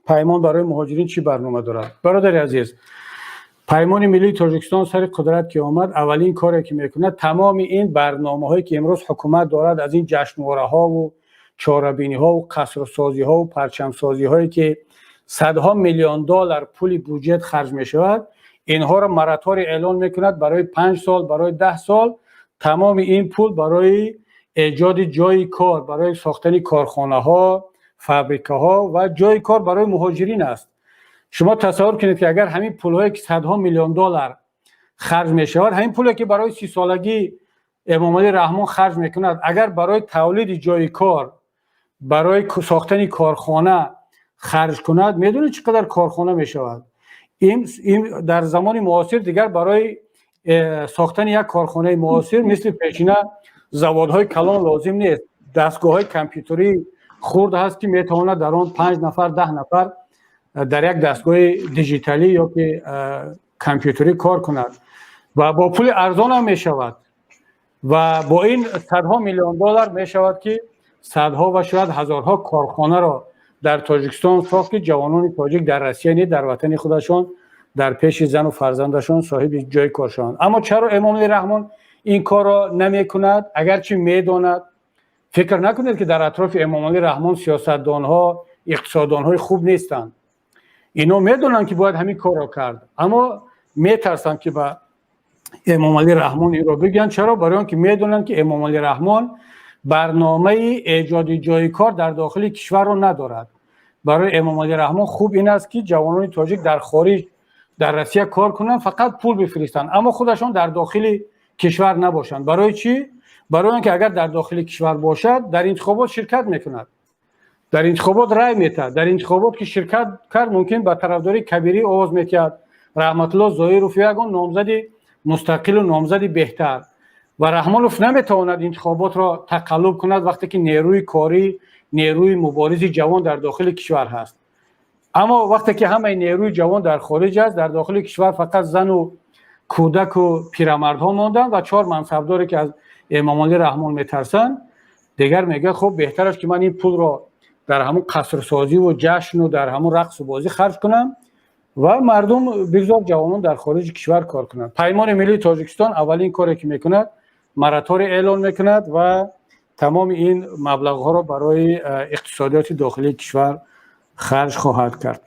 پیمان برای مهاجرین چی برنامه دارد؟ برادر عزیز، پیمان ملی تاجیکستان سر قدرت که آمد، اولین کاری که میکنه تمام این برنامه‌هایی که امروز حکومت دارد، از این جشنواره‌ها و چهاربینی‌ها و قصرسازی‌ها و پرچم‌سازی‌هایی که صدها میلیون دلار پول بودجه خرج می‌شود، اینها را مراتور اعلان میکند برای 5 سال، برای 10 سال. تمام این پول برای ایجاد جای کار، برای ساختن کارخانه‌ها، فابریکه‌ها و جای کار برای مهاجرین است. شما تصور کنید که اگر همین پول‌هایی که صدها میلیون دلار خرج می‌شود، همین پولی که برای 30 سالگی امام علی رحمان خرج می‌کند، اگر برای تولید جای کار، برای ساختن کارخانه خرج کند، میدونید چقدر کارخانه می‌شود؟ این در زمان معاصر دیگر برای ساختن یک کارخانه معاصر مثل پیشینه زوادهای کلان لازم نیست. دستگاه‌های کامپیوتری خرد هست که میتواند در آن 5 نفر 10 نفر در یک دستگاه دیجیتالی یا که کامپیوتری کار کند و با پول ارزان هم می شود و با این صدها میلیون دلار می شود که صدها و شاید هزارها کارخانه را در تاجیکستان ساخت که جوانان تاجیک در روسیه نیست، در وطن خودشان در پیش زن و فرزندشان صاحب جای کار شوند. اما چرا امام علی رحمان این کار را نمی کند؟ اگرچه می داند، فکر نکنید که در اطراف امام علی رحمان سیاستدانها، اقتصاددانهای خوب نیستند. اینا میدونن که باید همین کار را کرد، اما میترسن که با امام علی رحمان این را بگن. چرا؟ برای آنکه میدونن که امام علی رحمان برنامه ایجاد جای کار در داخل کشور را ندارد. برای امام علی رحمان خوب این است که جوانان تاجیک در خارج در روسیه کار کنن، فقط پول بفرستن، اما خودشان در داخل کشور نباشند. برای چی؟ برای اینکه اگر در داخل کشور باشد در انتخابات شرکت میکند، در انتخابات رای میده، در انتخابات که شرکت کرد ممکن به طرفداری کبیری آواز میکرد. رحمت الله ظاهروف یگان نامزد مستقل و نامزد بهتر و رحمانوف نمیتواند انتخابات را تقلب کند وقتی که نیروی کاری، نیروی مبارز جوان در داخل کشور هست. اما وقتی که همه نیروی جوان در خارج است، در داخل کشور فقط زن و کودک و پیرمردها ماندن و 4 منصبداری که از امام علی رحمان میترسن. دیگر میگه خب بهتر است که من این پول را در همون قصرسازی و جشن و در همون رقص و بازی خرج کنم و مردم بگذار جوانان در خارج کشور کار کنند. پیمان ملی تاجیکستان اولین کاری که میکند مراتور اعلان میکند و تمام این مبلغ ها را برای اقتصادیات داخلی کشور خرج خواهد کرد.